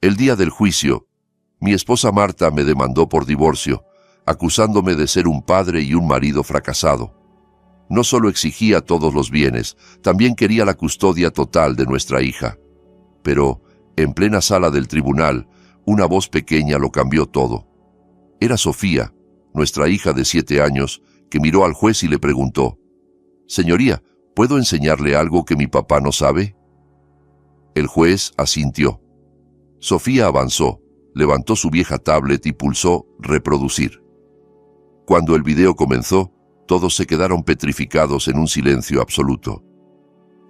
El día del juicio, mi esposa Marta me demandó por divorcio, acusándome de ser un padre y un marido fracasado. No solo exigía todos los bienes, también quería la custodia total de nuestra hija. Pero, en plena sala del tribunal, una voz pequeña lo cambió todo. Era Sofía, nuestra hija de 7 años, que miró al juez y le preguntó: «Señoría, ¿puedo enseñarle algo que mi papá no sabe?». El juez asintió. Sofía avanzó, levantó su vieja tablet y pulsó «Reproducir». Cuando el video comenzó, todos se quedaron petrificados en un silencio absoluto.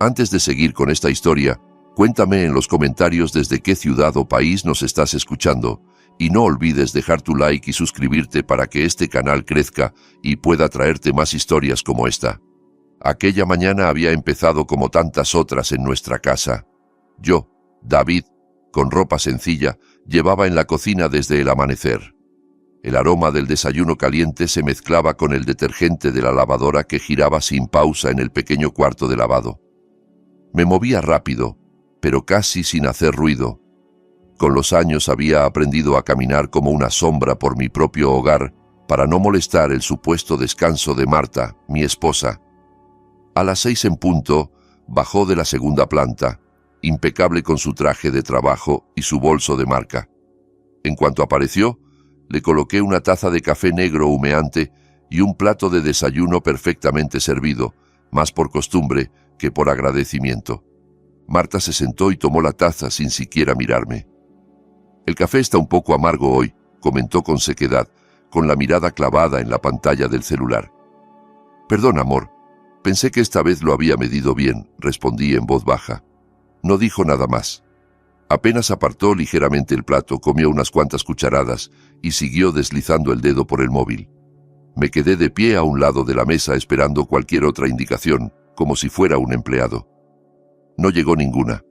Antes de seguir con esta historia, cuéntame en los comentarios desde qué ciudad o país nos estás escuchando, y no olvides dejar tu like y suscribirte para que este canal crezca y pueda traerte más historias como esta. Aquella mañana había empezado como tantas otras en nuestra casa. Yo, David, con ropa sencilla, llevaba en la cocina desde el amanecer. El aroma del desayuno caliente se mezclaba con el detergente de la lavadora que giraba sin pausa en el pequeño cuarto de lavado. Me movía rápido, pero casi sin hacer ruido. Con los años había aprendido a caminar como una sombra por mi propio hogar para no molestar el supuesto descanso de Marta, mi esposa. A las 6 en punto, bajó de la segunda planta, impecable con su traje de trabajo y su bolso de marca. En cuanto apareció, le coloqué una taza de café negro humeante y un plato de desayuno perfectamente servido, más por costumbre que por agradecimiento. Marta se sentó y tomó la taza sin siquiera mirarme. «El café está un poco amargo hoy», comentó con sequedad, con la mirada clavada en la pantalla del celular. «Perdón, amor. Pensé que esta vez lo había medido bien», respondí en voz baja. No dijo nada más. Apenas apartó ligeramente el plato, comió unas cuantas cucharadas y siguió deslizando el dedo por el móvil. Me quedé de pie a un lado de la mesa esperando cualquier otra indicación, como si fuera un empleado. No llegó ninguna.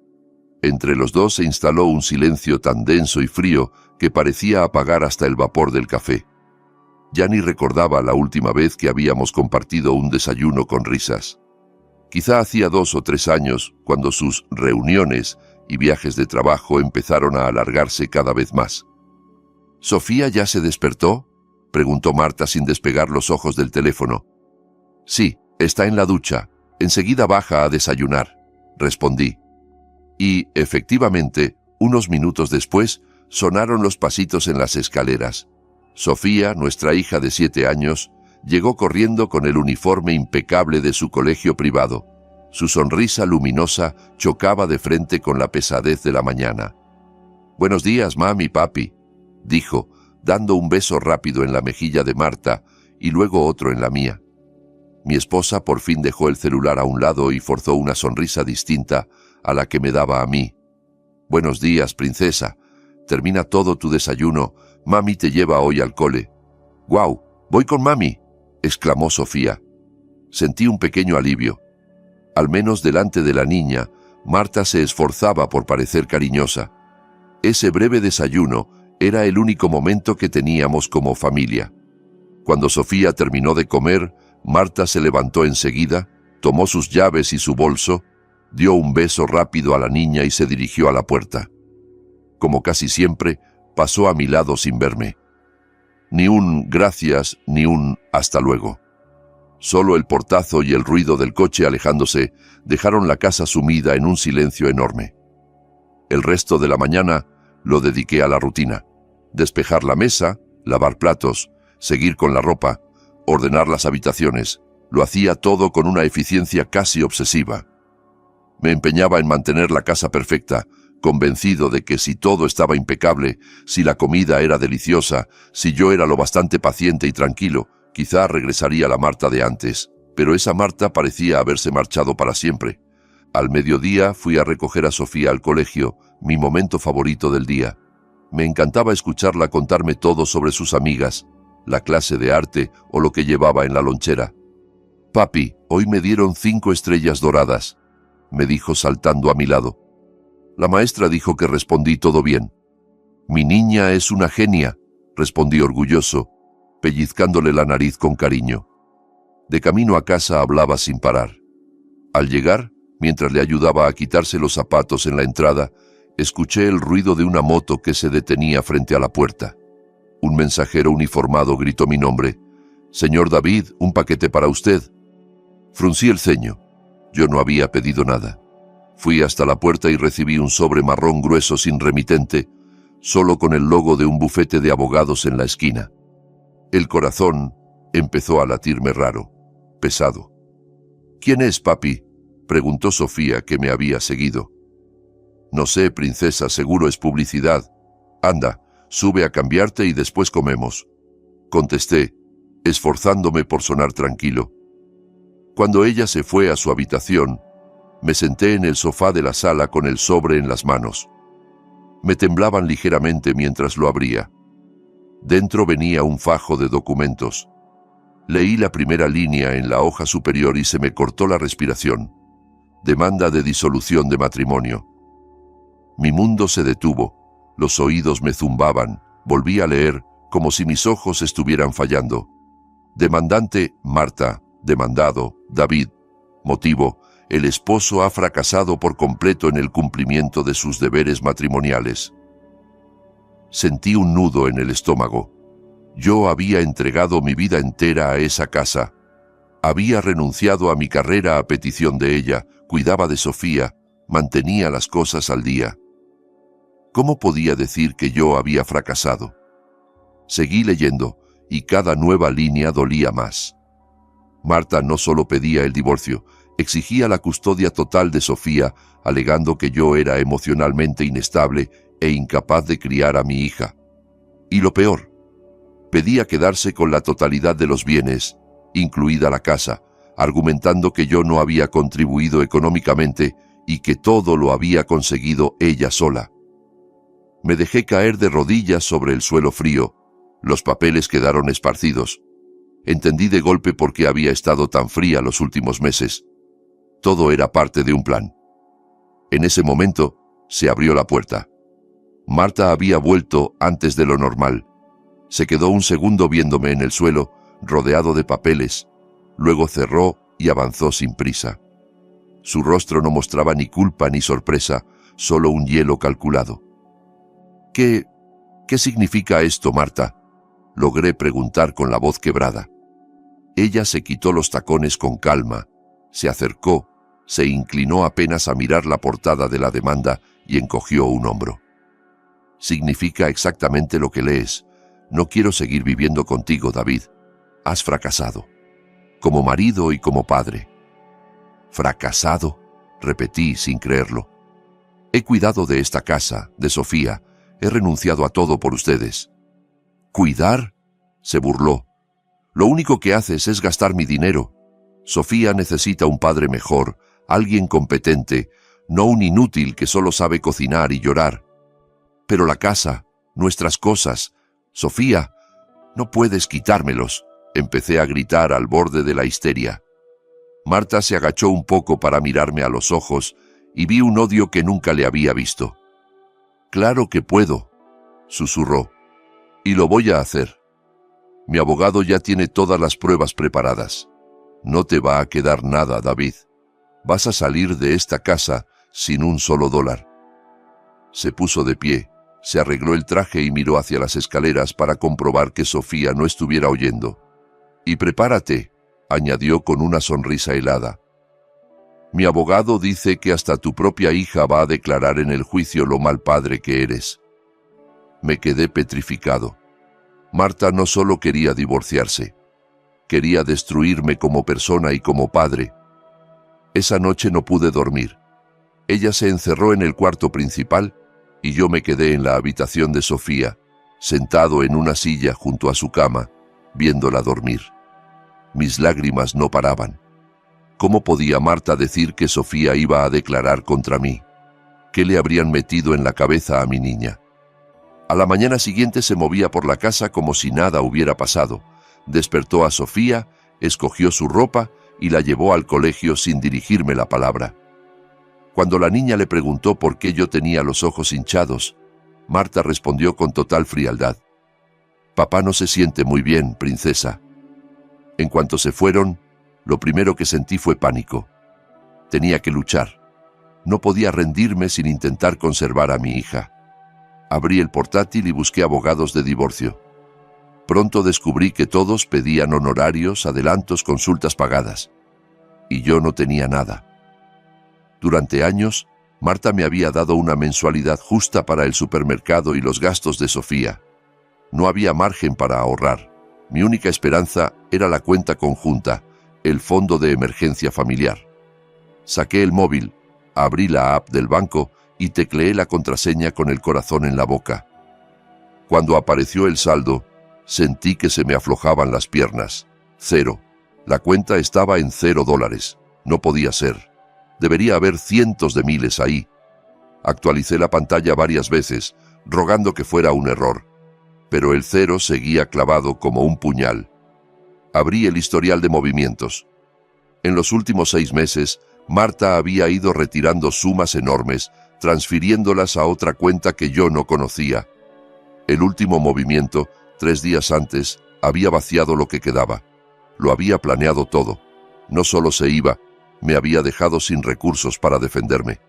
Entre los dos se instaló un silencio tan denso y frío que parecía apagar hasta el vapor del café. Ya ni recordaba la última vez que habíamos compartido un desayuno con risas. Quizá hacía 2 o 3 años, cuando sus reuniones y viajes de trabajo empezaron a alargarse cada vez más. «¿Sofía ya se despertó?», preguntó Marta sin despegar los ojos del teléfono. «Sí, está en la ducha. Enseguida baja a desayunar», respondí. Y, efectivamente, unos minutos después, sonaron los pasitos en las escaleras. Sofía, nuestra hija de 7 años, llegó corriendo con el uniforme impecable de su colegio privado. Su sonrisa luminosa chocaba de frente con la pesadez de la mañana. «Buenos días, mami, papi», dijo, dando un beso rápido en la mejilla de Marta y luego otro en la mía. Mi esposa por fin dejó el celular a un lado y forzó una sonrisa distinta a la que me daba a mí. «Buenos días, princesa. Termina todo tu desayuno. Mami te lleva hoy al cole». «¡Guau! ¡Voy con mami!», exclamó Sofía. Sentí un pequeño alivio. Al menos delante de la niña, Marta se esforzaba por parecer cariñosa. Ese breve desayuno era el único momento que teníamos como familia. Cuando Sofía terminó de comer, Marta se levantó enseguida, tomó sus llaves y su bolso, dio un beso rápido a la niña y se dirigió a la puerta. Como casi siempre, pasó a mi lado sin verme. Ni un gracias, ni un hasta luego. Solo el portazo y el ruido del coche alejándose dejaron la casa sumida en un silencio enorme. El resto de la mañana lo dediqué a la rutina: despejar la mesa, lavar platos, seguir con la ropa, ordenar las habitaciones. Lo hacía todo con una eficiencia casi obsesiva. Me empeñaba en mantener la casa perfecta, convencido de que si todo estaba impecable, si la comida era deliciosa, si yo era lo bastante paciente y tranquilo, quizá regresaría la Marta de antes, pero esa Marta parecía haberse marchado para siempre. Al mediodía fui a recoger a Sofía al colegio, mi momento favorito del día. Me encantaba escucharla contarme todo sobre sus amigas, la clase de arte o lo que llevaba en la lonchera. «Papi, hoy me dieron 5 estrellas doradas», me dijo saltando a mi lado. La maestra dijo que respondí todo bien. «Mi niña es una genia», respondí orgulloso, pellizcándole la nariz con cariño. De camino a casa hablaba sin parar. Al llegar, mientras le ayudaba a quitarse los zapatos en la entrada, Escuché el ruido de una moto que se detenía frente a la puerta. Un mensajero uniformado gritó mi nombre. «Señor David, un paquete para usted». Fruncí el ceño. Yo no había pedido nada. Fui hasta la puerta y recibí un sobre marrón grueso sin remitente, solo con el logo de un bufete de abogados en la esquina. El corazón empezó a latirme raro, pesado. «¿Quién es, papi?», preguntó Sofía, que me había seguido. «No sé, princesa, seguro es publicidad. Anda, sube a cambiarte y después comemos», contesté, esforzándome por sonar tranquilo. Cuando ella se fue a su habitación, me senté en el sofá de la sala con el sobre en las manos. Me temblaban ligeramente mientras lo abría. Dentro venía un fajo de documentos. Leí la primera línea en la hoja superior y se me cortó la respiración. Demanda de disolución de matrimonio. Mi mundo se detuvo, los oídos me zumbaban, volví a leer como si mis ojos estuvieran fallando. Demandante, Marta. Demandado, David. Motivo, el esposo ha fracasado por completo en el cumplimiento de sus deberes matrimoniales. Sentí un nudo en el estómago. Yo había entregado mi vida entera a esa casa. Había renunciado a mi carrera a petición de ella, cuidaba de Sofía, mantenía las cosas al día. ¿Cómo podía decir que yo había fracasado? Seguí leyendo, y cada nueva línea dolía más. Marta no solo pedía el divorcio, exigía la custodia total de Sofía, alegando que yo era emocionalmente inestable e incapaz de criar a mi hija. Y lo peor, pedía quedarse con la totalidad de los bienes, incluida la casa, argumentando que yo no había contribuido económicamente y que todo lo había conseguido ella sola. Me dejé caer de rodillas sobre el suelo frío. Los papeles quedaron esparcidos. Entendí de golpe por qué había estado tan fría los últimos meses. Todo era parte de un plan. En ese momento, se abrió la puerta. Marta había vuelto antes de lo normal. Se quedó un segundo viéndome en el suelo, rodeado de papeles. Luego cerró y avanzó sin prisa. Su rostro no mostraba ni culpa ni sorpresa, solo un hielo calculado. ¿Qué significa esto, Marta?», logré preguntar con la voz quebrada. Ella se quitó los tacones con calma, se acercó, se inclinó apenas a mirar la portada de la demanda y encogió un hombro. «Significa exactamente lo que lees. No quiero seguir viviendo contigo, David. Has fracasado, como marido y como padre». «¿Fracasado?», repetí sin creerlo. «He cuidado de esta casa, de Sofía. He renunciado a todo por ustedes». «¿Cuidar?», se burló. «Lo único que haces es gastar mi dinero. Sofía necesita un padre mejor, alguien competente, no un inútil que solo sabe cocinar y llorar. Pero la casa, nuestras cosas, Sofía, no puedes quitármelos», empecé a gritar al borde de la histeria. Marta se agachó un poco para mirarme a los ojos y vi un odio que nunca le había visto. «Claro que puedo», susurró. «Y lo voy a hacer. Mi abogado ya tiene todas las pruebas preparadas. No te va a quedar nada, David. Vas a salir de esta casa sin un solo dólar». Se puso de pie, se arregló el traje y miró hacia las escaleras para comprobar que Sofía no estuviera oyendo. «Y prepárate», añadió con una sonrisa helada. «Mi abogado dice que hasta tu propia hija va a declarar en el juicio lo mal padre que eres». Me quedé petrificado. Marta no solo quería divorciarse, quería destruirme como persona y como padre. Esa noche no pude dormir. Ella se encerró en el cuarto principal y yo me quedé en la habitación de Sofía, sentado en una silla junto a su cama, viéndola dormir. Mis lágrimas no paraban. ¿Cómo podía Marta decir que Sofía iba a declarar contra mí? ¿Qué le habrían metido en la cabeza a mi niña? A la mañana siguiente se movía por la casa como si nada hubiera pasado. Despertó a Sofía, escogió su ropa y la llevó al colegio sin dirigirme la palabra. Cuando la niña le preguntó por qué yo tenía los ojos hinchados, Marta respondió con total frialdad: «Papá no se siente muy bien, princesa». En cuanto se fueron, lo primero que sentí fue pánico. Tenía que luchar. No podía rendirme sin intentar conservar a mi hija. Abrí el portátil y busqué abogados de divorcio. Pronto descubrí que todos pedían honorarios, adelantos, consultas pagadas. Y yo no tenía nada. Durante años, Marta me había dado una mensualidad justa para el supermercado y los gastos de Sofía. No había margen para ahorrar. Mi única esperanza era la cuenta conjunta, el fondo de emergencia familiar. Saqué el móvil, abrí la app del banco y tecleé la contraseña con el corazón en la boca. Cuando apareció el saldo, sentí que se me aflojaban las piernas. 0. La cuenta estaba en $0. No podía ser. Debería haber cientos de miles ahí. Actualicé la pantalla varias veces, rogando que fuera un error. Pero el 0 seguía clavado como un puñal. Abrí el historial de movimientos. En los últimos 6 meses, Marta había ido retirando sumas enormes, transfiriéndolas a otra cuenta que yo no conocía. El último movimiento, 3 días antes, había vaciado lo que quedaba. Lo había planeado todo. No solo se iba, me había dejado sin recursos para defenderme.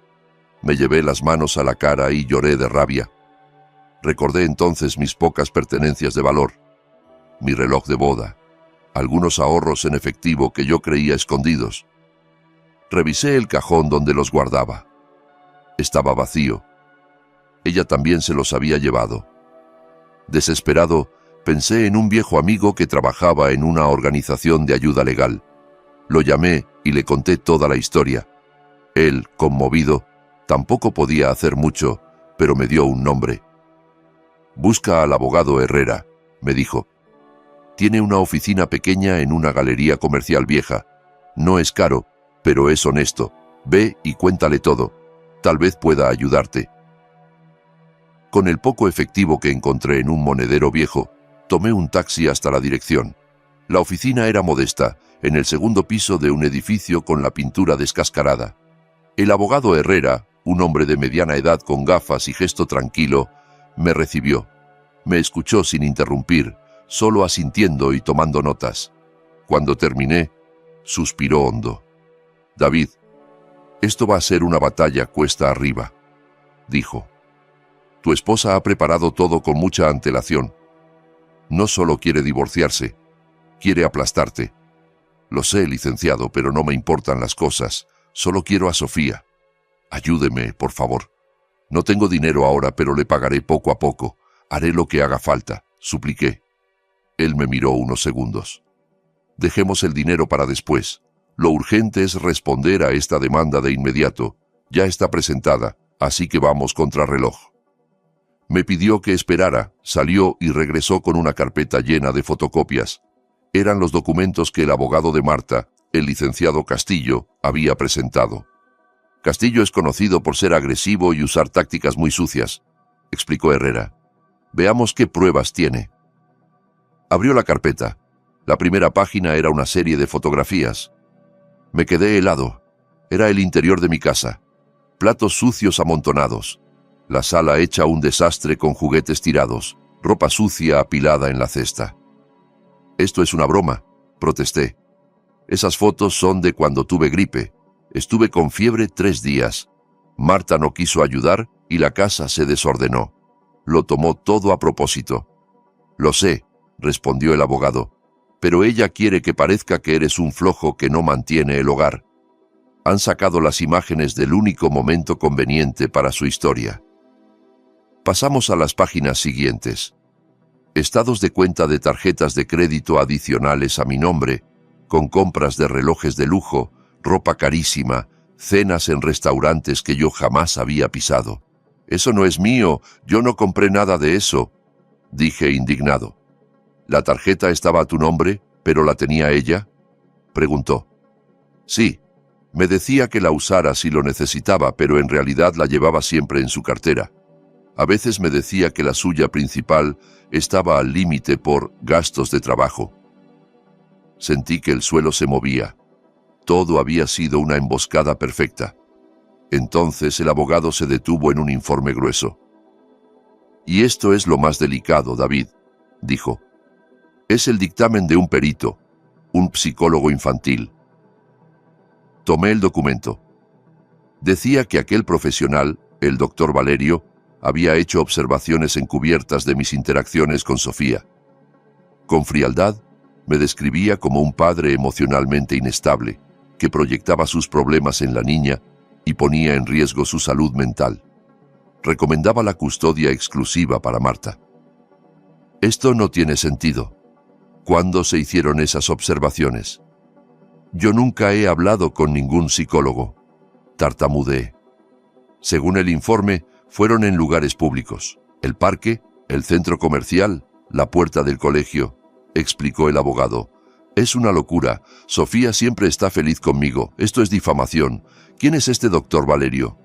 Me llevé las manos a la cara y lloré de rabia. Recordé entonces mis pocas pertenencias de valor. Mi reloj de boda. Algunos ahorros en efectivo que yo creía escondidos. Revisé el cajón donde los guardaba. Estaba vacío. Ella también se los había llevado. Desesperado, pensé en un viejo amigo que trabajaba en una organización de ayuda legal. Lo llamé y le conté toda la historia. Él, conmovido, tampoco podía hacer mucho, pero me dio un nombre. «Busca al abogado Herrera», me dijo. «Tiene una oficina pequeña en una galería comercial vieja. No es caro, pero es honesto. Ve y cuéntale todo. Tal vez pueda ayudarte». Con el poco efectivo que encontré en un monedero viejo, tomé un taxi hasta la dirección. La oficina era modesta, en el segundo piso de un edificio con la pintura descascarada. El abogado Herrera, un hombre de mediana edad con gafas y gesto tranquilo, me recibió. Me escuchó sin interrumpir, solo asintiendo y tomando notas. Cuando terminé, suspiró hondo. «David, esto va a ser una batalla cuesta arriba», dijo. «Tu esposa ha preparado todo con mucha antelación. No solo quiere divorciarse, quiere aplastarte. Lo sé, licenciado, pero no me importan las cosas. Solo quiero a Sofía. Ayúdeme, por favor. No tengo dinero ahora, pero le pagaré poco a poco. Haré lo que haga falta», supliqué. Él me miró unos segundos. «Dejemos el dinero para después. Lo urgente es responder a esta demanda de inmediato. Ya está presentada, así que vamos contrarreloj». Me pidió que esperara, salió y regresó con una carpeta llena de fotocopias. Eran los documentos que el abogado de Marta, el licenciado Castillo, había presentado. «Castillo es conocido por ser agresivo y usar tácticas muy sucias», explicó Herrera. «Veamos qué pruebas tiene». Abrió la carpeta. La primera página era una serie de fotografías. Me quedé helado. Era el interior de mi casa. Platos sucios amontonados. La sala hecha un desastre con juguetes tirados. Ropa sucia apilada en la cesta. «Esto es una broma», protesté. «Esas fotos son de cuando tuve gripe. Estuve con fiebre 3 días. Marta no quiso ayudar y la casa se desordenó. Lo tomó todo a propósito». «Lo sé», respondió el abogado, «pero ella quiere que parezca que eres un flojo que no mantiene el hogar. Han sacado las imágenes del único momento conveniente para su historia». Pasamos a las páginas siguientes. Estados de cuenta de tarjetas de crédito adicionales a mi nombre, con compras de relojes de lujo, ropa carísima, cenas en restaurantes que yo jamás había pisado. «Eso no es mío, yo no compré nada de eso», dije indignado. «¿La tarjeta estaba a tu nombre, pero la tenía ella?», preguntó. «Sí, me decía que la usara si lo necesitaba, pero en realidad la llevaba siempre en su cartera. A veces me decía que la suya principal estaba al límite por gastos de trabajo». Sentí que el suelo se movía. Todo había sido una emboscada perfecta. Entonces el abogado se detuvo en un informe grueso. «Y esto es lo más delicado, David», dijo. «Es el dictamen de un perito, un psicólogo infantil». Tomé el documento. Decía que aquel profesional, el doctor Valerio, había hecho observaciones encubiertas de mis interacciones con Sofía. Con frialdad, me describía como un padre emocionalmente inestable, que proyectaba sus problemas en la niña y ponía en riesgo su salud mental. Recomendaba la custodia exclusiva para Marta. Esto no tiene sentido. ¿Cuándo se hicieron esas observaciones? Yo nunca he hablado con ningún psicólogo. Tartamudeé. Según el informe, fueron en lugares públicos. El parque, el centro comercial, la puerta del colegio, explicó el abogado. Es una locura. Sofía siempre está feliz conmigo. Esto es difamación. ¿Quién es este doctor Valerio?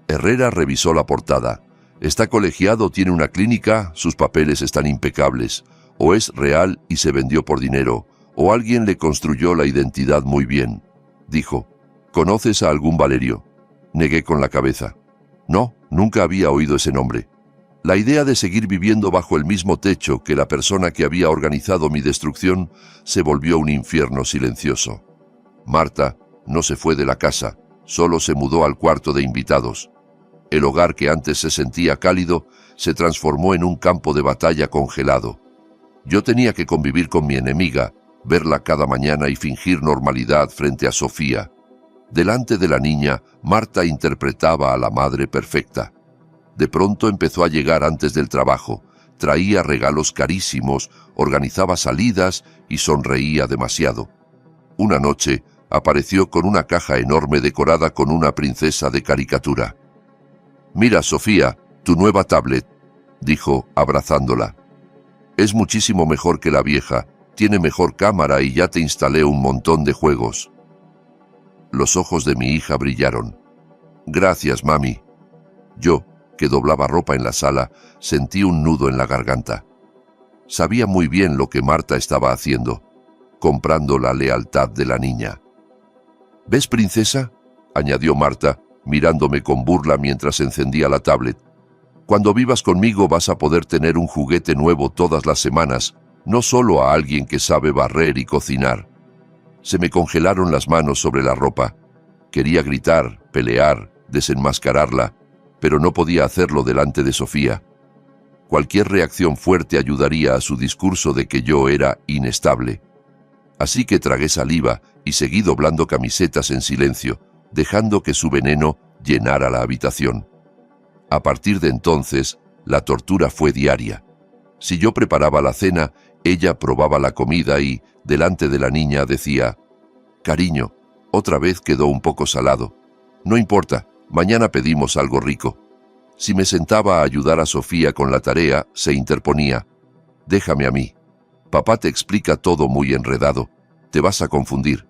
Herrera revisó la portada. Está colegiado, tiene una clínica, sus papeles están impecables. O es real y se vendió por dinero, o alguien le construyó la identidad muy bien. Dijo, ¿conoces a algún Valerio? Negué con la cabeza. No, nunca había oído ese nombre. La idea de seguir viviendo bajo el mismo techo que la persona que había organizado mi destrucción se volvió un infierno silencioso. Marta no se fue de la casa, solo se mudó al cuarto de invitados. El hogar que antes se sentía cálido se transformó en un campo de batalla congelado. Yo tenía que convivir con mi enemiga, verla cada mañana y fingir normalidad frente a Sofía. Delante de la niña, Marta interpretaba a la madre perfecta. De pronto empezó a llegar antes del trabajo, traía regalos carísimos, organizaba salidas y sonreía demasiado. Una noche apareció con una caja enorme decorada con una princesa de caricatura. «Mira, Sofía, tu nueva tablet», dijo, abrazándola. «Es muchísimo mejor que la vieja, tiene mejor cámara y ya te instalé un montón de juegos». Los ojos de mi hija brillaron. «Gracias, mami». Yo, que doblaba ropa en la sala, sentí un nudo en la garganta. Sabía muy bien lo que Marta estaba haciendo, comprando la lealtad de la niña. «¿Ves, princesa?», añadió Marta, mirándome con burla mientras encendía la tablet. «Cuando vivas conmigo vas a poder tener un juguete nuevo todas las semanas, no solo a alguien que sabe barrer y cocinar». Se me congelaron las manos sobre la ropa. Quería gritar, pelear, desenmascararla, pero no podía hacerlo delante de Sofía. Cualquier reacción fuerte ayudaría a su discurso de que yo era inestable. Así que tragué saliva y seguí doblando camisetas en silencio, dejando que su veneno llenara la habitación. A partir de entonces, la tortura fue diaria. Si yo preparaba la cena, ella probaba la comida y, delante de la niña, decía, «Cariño, otra vez quedó un poco salado. No importa, mañana pedimos algo rico». Si me sentaba a ayudar a Sofía con la tarea, se interponía, «Déjame a mí. Papá te explica todo muy enredado. Te vas a confundir».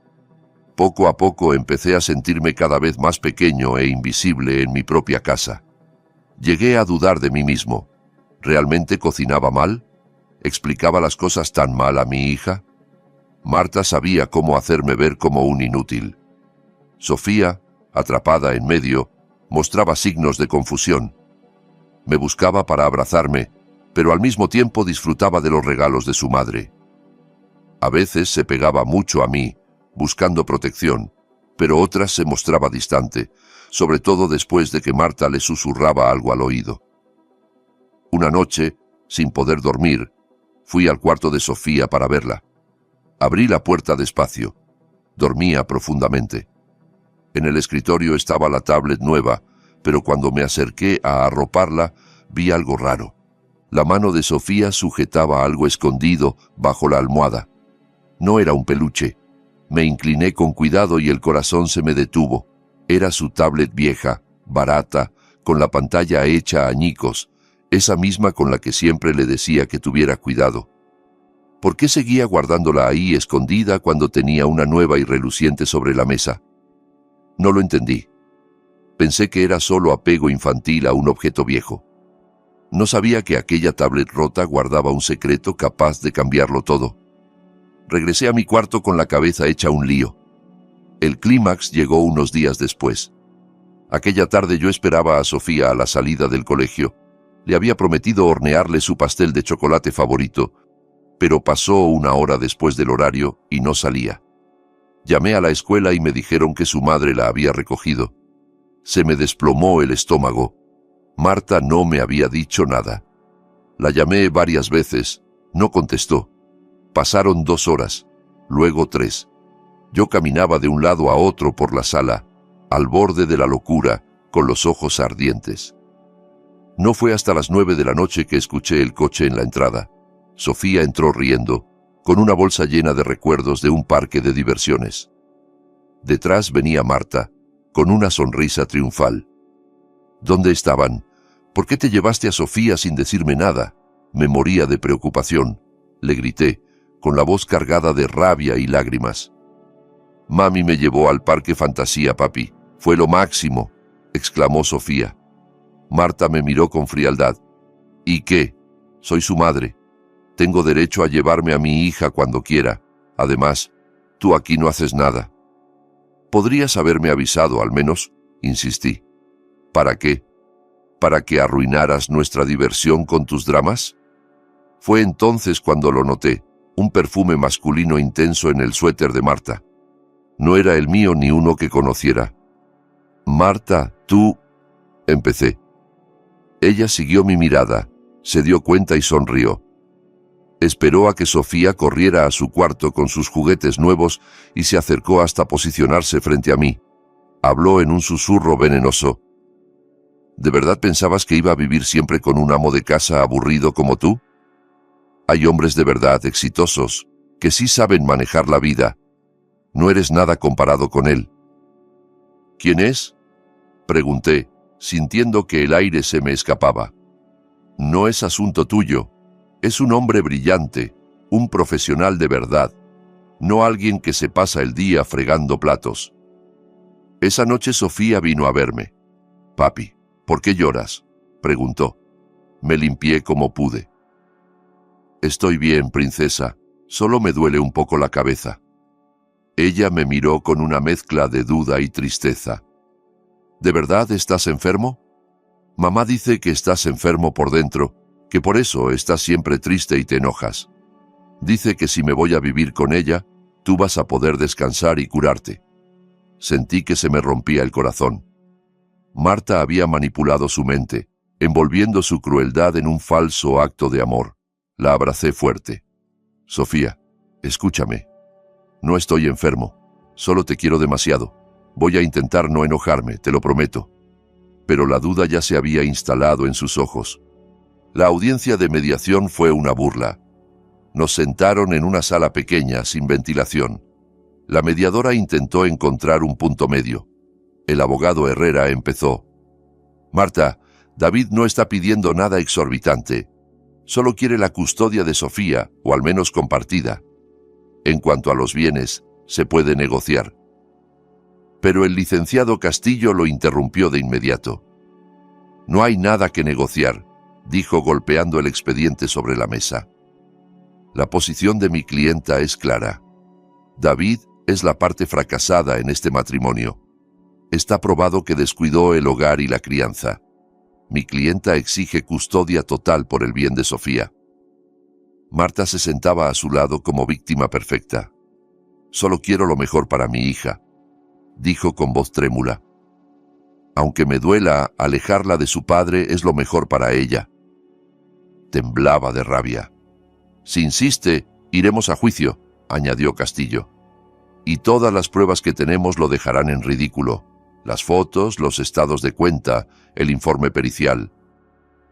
Poco a poco empecé a sentirme cada vez más pequeño e invisible en mi propia casa. Llegué a dudar de mí mismo. ¿Realmente cocinaba mal? ¿Explicaba las cosas tan mal a mi hija? Marta sabía cómo hacerme ver como un inútil. Sofía, atrapada en medio, mostraba signos de confusión. Me buscaba para abrazarme, pero al mismo tiempo disfrutaba de los regalos de su madre. A veces se pegaba mucho a mí, buscando protección, pero otras se mostraba distante, sobre todo después de que Marta le susurraba algo al oído. Una noche, sin poder dormir, fui al cuarto de Sofía para verla. Abrí la puerta despacio. Dormía profundamente. En el escritorio estaba la tablet nueva, pero cuando me acerqué a arroparla, vi algo raro. La mano de Sofía sujetaba algo escondido bajo la almohada. No era un peluche. Me incliné con cuidado y el corazón se me detuvo. Era su tablet vieja, barata, con la pantalla hecha añicos, esa misma con la que siempre le decía que tuviera cuidado. ¿Por qué seguía guardándola ahí escondida cuando tenía una nueva y reluciente sobre la mesa? No lo entendí. Pensé que era solo apego infantil a un objeto viejo. No sabía que aquella tablet rota guardaba un secreto capaz de cambiarlo todo. Regresé a mi cuarto con la cabeza hecha un lío. El clímax llegó unos días después. Aquella tarde yo esperaba a Sofía a la salida del colegio. Le había prometido hornearle su pastel de chocolate favorito, pero pasó una hora después del horario y no salía. Llamé a la escuela y me dijeron que su madre la había recogido. Se me desplomó el estómago. Marta no me había dicho nada. La llamé varias veces. No contestó. Pasaron 2 horas, luego 3. Yo caminaba de un lado a otro por la sala, al borde de la locura, con los ojos ardientes. No fue hasta las 9 de la noche que escuché el coche en la entrada. Sofía entró riendo, con una bolsa llena de recuerdos de un parque de diversiones. Detrás venía Marta, con una sonrisa triunfal. ¿Dónde estaban? ¿Por qué te llevaste a Sofía sin decirme nada? Me moría de preocupación. Le grité, con la voz cargada de rabia y lágrimas. Mami me llevó al parque fantasía, papi. Fue lo máximo, exclamó Sofía. Marta me miró con frialdad. ¿Y qué? Soy su madre. Tengo derecho a llevarme a mi hija cuando quiera. Además, tú aquí no haces nada. ¿Podrías haberme avisado al menos? Insistí. ¿Para qué? ¿Para que arruinaras nuestra diversión con tus dramas? Fue entonces cuando lo noté, un perfume masculino intenso en el suéter de Marta. No era el mío ni uno que conociera. Marta, tú... Empecé. Ella siguió mi mirada, se dio cuenta y sonrió. Esperó a que Sofía corriera a su cuarto con sus juguetes nuevos y se acercó hasta posicionarse frente a mí. Habló en un susurro venenoso. ¿De verdad pensabas que iba a vivir siempre con un amo de casa aburrido como tú? Hay hombres de verdad exitosos, que sí saben manejar la vida. No eres nada comparado con él. ¿Quién es? Pregunté, sintiendo que el aire se me escapaba. No es asunto tuyo. Es un hombre brillante, un profesional de verdad, no alguien que se pasa el día fregando platos. Esa noche Sofía vino a verme. Papi, ¿por qué lloras? Preguntó. Me limpié como pude. Estoy bien, princesa, solo me duele un poco la cabeza. Ella me miró con una mezcla de duda y tristeza. ¿De verdad estás enfermo? Mamá dice que estás enfermo por dentro, que por eso estás siempre triste y te enojas. Dice que si me voy a vivir con ella, tú vas a poder descansar y curarte. Sentí que se me rompía el corazón. Marta había manipulado su mente, envolviendo su crueldad en un falso acto de amor. La abracé fuerte. Sofía, escúchame. No estoy enfermo, solo te quiero demasiado. Voy a intentar no enojarme, te lo prometo. Pero la duda ya se había instalado en sus ojos. La audiencia de mediación fue una burla. Nos sentaron en una sala pequeña, sin ventilación. La mediadora intentó encontrar un punto medio. El abogado Herrera empezó. Marta, David no está pidiendo nada exorbitante. Solo quiere la custodia de Sofía, o al menos compartida. En cuanto a los bienes, se puede negociar. Pero el licenciado Castillo lo interrumpió de inmediato. No hay nada que negociar, dijo golpeando el expediente sobre la mesa. La posición de mi clienta es clara. David es la parte fracasada en este matrimonio. Está probado que descuidó el hogar y la crianza. Mi clienta exige custodia total por el bien de Sofía. Marta se sentaba a su lado como víctima perfecta. Solo quiero lo mejor para mi hija, dijo con voz trémula. Aunque me duela, alejarla de su padre es lo mejor para ella. Temblaba de rabia. Si insiste, iremos a juicio, añadió Castillo. Y todas las pruebas que tenemos lo dejarán en ridículo. Las fotos, los estados de cuenta, el informe pericial.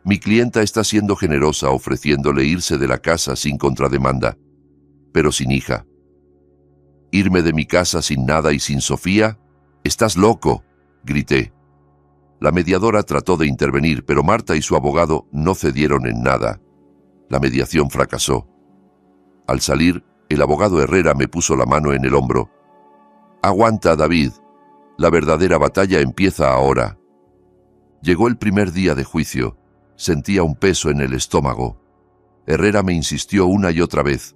Mi clienta está siendo generosa ofreciéndole irse de la casa sin contrademanda, pero sin hija. ¿Irme de mi casa sin nada y sin Sofía? ¡Estás loco!, grité. La mediadora trató de intervenir, pero Marta y su abogado no cedieron en nada. La mediación fracasó. Al salir, el abogado Herrera me puso la mano en el hombro. «Aguanta, David. La verdadera batalla empieza ahora». Llegó el primer día de juicio. Sentía un peso en el estómago. Herrera me insistió una y otra vez.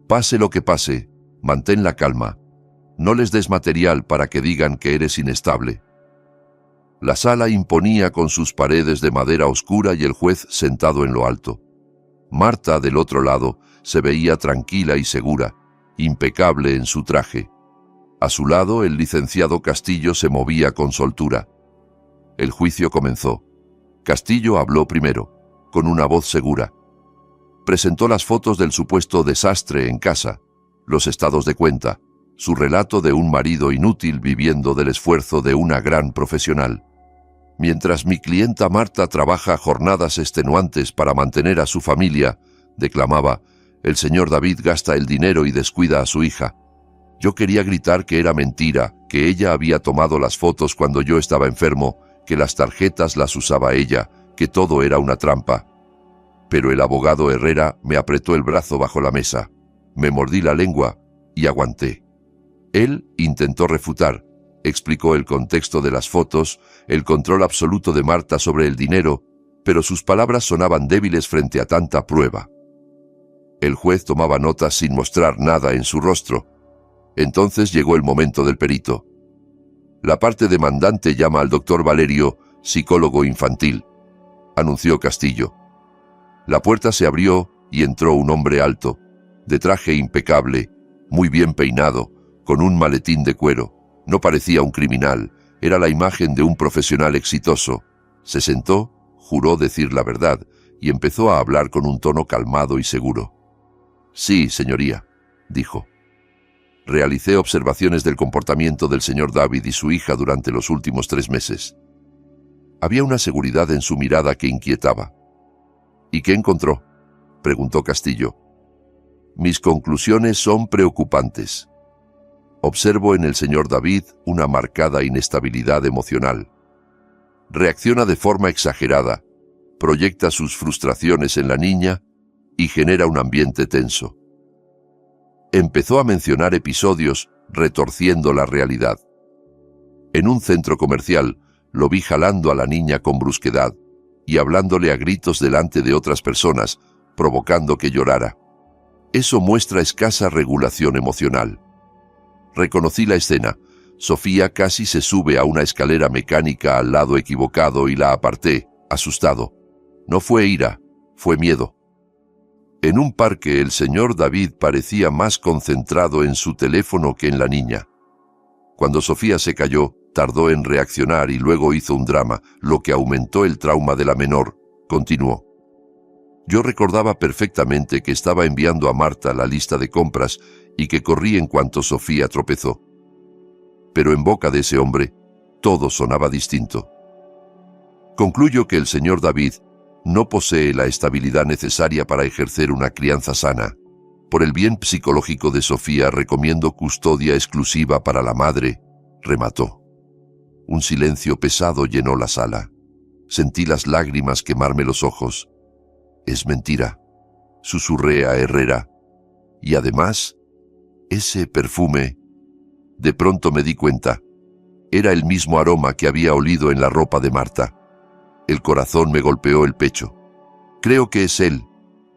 «Pase lo que pase, mantén la calma. No les des material para que digan que eres inestable». La sala imponía con sus paredes de madera oscura y el juez sentado en lo alto. Marta, del otro lado, se veía tranquila y segura, impecable en su traje. A su lado, el licenciado Castillo se movía con soltura. El juicio comenzó. Castillo habló primero, con una voz segura. Presentó las fotos del supuesto desastre en casa, los estados de cuenta, su relato de un marido inútil viviendo del esfuerzo de una gran profesional. Mientras mi clienta Marta trabaja jornadas extenuantes para mantener a su familia, declamaba, el señor David gasta el dinero y descuida a su hija. Yo quería gritar que era mentira, que ella había tomado las fotos cuando yo estaba enfermo, que las tarjetas las usaba ella, que todo era una trampa. Pero el abogado Herrera me apretó el brazo bajo la mesa, me mordí la lengua y aguanté. Él intentó refutar, explicó el contexto de las fotos, el control absoluto de Marta sobre el dinero, pero sus palabras sonaban débiles frente a tanta prueba. El juez tomaba notas sin mostrar nada en su rostro. Entonces llegó el momento del perito. La parte demandante llama al doctor Valerio, psicólogo infantil, anunció Castillo. La puerta se abrió y entró un hombre alto, de traje impecable, muy bien peinado, con un maletín de cuero. No parecía un criminal, era la imagen de un profesional exitoso. Se sentó, juró decir la verdad y empezó a hablar con un tono calmado y seguro. Sí, señoría, dijo. Realicé observaciones del comportamiento del señor David y su hija durante los últimos 3 meses. Había una seguridad en su mirada que inquietaba. ¿Y qué encontró?, preguntó Castillo. Mis conclusiones son preocupantes. Observo en el señor David una marcada inestabilidad emocional. Reacciona de forma exagerada, proyecta sus frustraciones en la niña y genera un ambiente tenso. Empezó a mencionar episodios retorciendo la realidad. En un centro comercial lo vi jalando a la niña con brusquedad y hablándole a gritos delante de otras personas, provocando que llorara. Eso muestra escasa regulación emocional. Reconocí la escena. Sofía casi se sube a una escalera mecánica al lado equivocado y la aparté, asustado. No fue ira, fue miedo. En un parque el señor David parecía más concentrado en su teléfono que en la niña. Cuando Sofía se cayó, tardó en reaccionar y luego hizo un drama, lo que aumentó el trauma de la menor, continuó. Yo recordaba perfectamente que estaba enviando a Marta la lista de compras y que corrí en cuanto Sofía tropezó. Pero en boca de ese hombre, todo sonaba distinto. Concluyo que el señor David no posee la estabilidad necesaria para ejercer una crianza sana. Por el bien psicológico de Sofía recomiendo custodia exclusiva para la madre, remató. Un silencio pesado llenó la sala. Sentí las lágrimas quemarme los ojos. Es mentira, susurré a Herrera. Y además, ese perfume... De pronto me di cuenta. Era el mismo aroma que había olido en la ropa de Marta. El corazón me golpeó el pecho. Creo que es él,